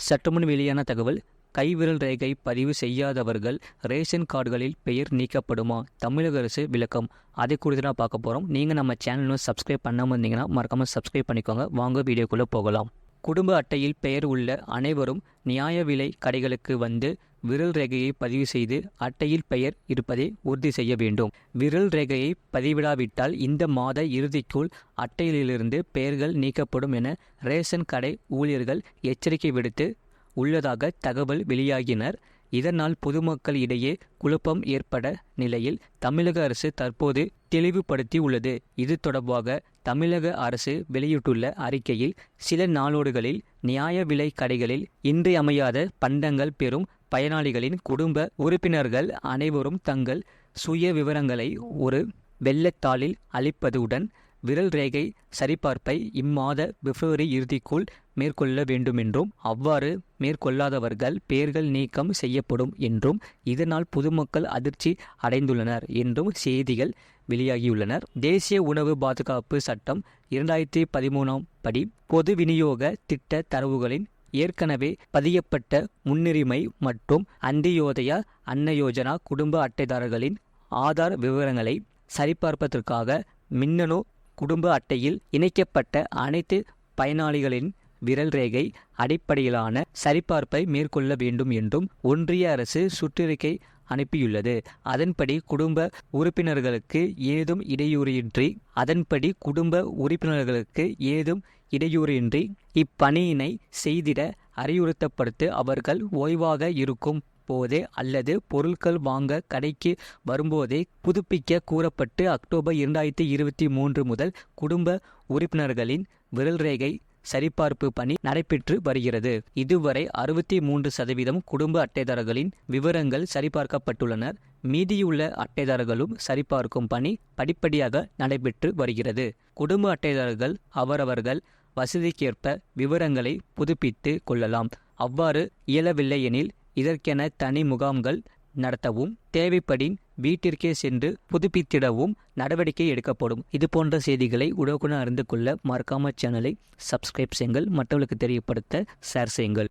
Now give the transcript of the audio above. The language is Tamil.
சற்றுமுன் வெளியான தகவல். கைவிரல் ரேகை பதிவு செய்யாதவர்கள் ரேஷன் கார்டுகளில் பெயர் நீக்கப்படுமா? தமிழக அரசு விளக்கம். அதை குறித்து தான் பார்க்க போகிறோம். நீங்கள் நம்ம சேனலும் சப்ஸ்கிரைப் பண்ணாமல் இருந்தீங்கன்னா மறக்காமல் சப்ஸ்கிரைப் பண்ணிக்கோங்க. வாங்க வீடியோக்குள்ளே போகலாம். குடும்ப அட்டையில் பெயர் உள்ள அனைவரும் நியாய விலை கடைகளுக்கு வந்து விரல் ரேகையை பதிவு செய்து அட்டையில் பெயர் இருப்பதை உறுதி செய்ய வேண்டும். விரல் ரேகையை பதிவிடாவிட்டால் இந்த மாத இறுதிக்குள் அட்டையிலிருந்து பெயர்கள் நீக்கப்படும் என ரேஷன் கடை ஊழியர்கள் எச்சரிக்கை விடுத்து உள்ளதாக தகவல் வெளியாகினர். இதனால் பொதுமக்கள் இடையே குழப்பம் ஏற்பட நிலையில் தமிழக அரசு தற்போது தெளிவுபடுத்தி உள்ளது. இது தொடர்பாக தமிழக அரசு வெளியிட்டுள்ள அறிக்கையில், சில நாளோடுகளில் நியாய விலை கடைகளில் இன்றியமையாத பண்டங்கள் பெறும் பயனாளிகளின் குடும்ப உறுப்பினர்கள் அனைவரும் தங்கள் சுய விவரங்களை ஒரு வெள்ளத்தாளில் அளிப்பதுடன் விரல் ரேகை சரிபார்ப்பை இம்மாத பிப்ரவரி இறுதிக்குள் மேற்கொள்ள வேண்டுமென்றும், அவ்வாறு மேற்கொள்ளாதவர்கள் பெயர்கள் நீக்கம் செய்யப்படும் என்றும், இதனால் பொதுமக்கள் அதிர்ச்சி அடைந்துள்ளனர் என்றும் செய்திகள் வெளியாகியுள்ளனர். தேசிய உணவு பாதுகாப்பு சட்டம் 2013 படி பொது விநியோக திட்ட தரவுகளின் ஏற்கனவே பதியப்பட்ட முன்னுரிமை மற்றும் அந்தியோதயா அன்ன யோஜனா குடும்ப அட்டைதாரர்களின் ஆதார் விவரங்களை சரிபார்ப்பதற்காக மின்னணு குடும்ப அட்டையில் இணைக்கப்பட்ட அனைத்து பயனாளிகளின் விரல் ரேகை அடிப்படையிலான சரிபார்ப்பை மேற்கொள்ள வேண்டும் என்றும் ஒன்றிய அரசு சுற்றறிக்கை அனுப்பியுள்ளது. அதன்படி குடும்ப உறுப்பினர்களுக்கு ஏதும் இடையூறின்றி இப்பணியினை செய்திட அறிவுறுத்தப்பட்டு அவர்கள் ஓய்வாக இருக்கும் போதே அல்லது பொருட்கள் வாங்க கடைக்கு வரும்போதே புதுப்பிக்க கூறப்பட்டு அக்டோபர் 2023 முதல் குடும்ப உறுப்பினர்களின் விரல் ரேகை சரிபார்ப்பு பணி நடைபெற்று வருகிறது. இதுவரை 63% குடும்ப அட்டைதாரர்களின் விவரங்கள் சரிபார்க்கப்பட்டுள்ளனர். மீதியுள்ள அட்டைதாரர்களும் சரிபார்க்கும் பணி படிப்படியாக நடைபெற்று வருகிறது. குடும்ப அட்டைதாரர்கள் அவரவர்கள் வசதிக்கேற்ப விவரங்களை புதுப்பித்து கொள்ளலாம். அவ்வாறு இயலவில்லை எனில் இதற்கென தனி முகாம்கள் நடத்தவும், தேவைப்படின் வீட்டிற்கே சென்று புதுப்பித்திடவும் நடவடிக்கை எடுக்கப்படும். இது போன்ற செய்திகளை உடனுக்குடன் அறிந்து கொள்ள மறக்காம சேனலை சப்ஸ்கிரைப் செய்யுங்கள். மற்றவர்களுக்கு தெரியப்படுத்த ஷேர் செய்யுங்கள்.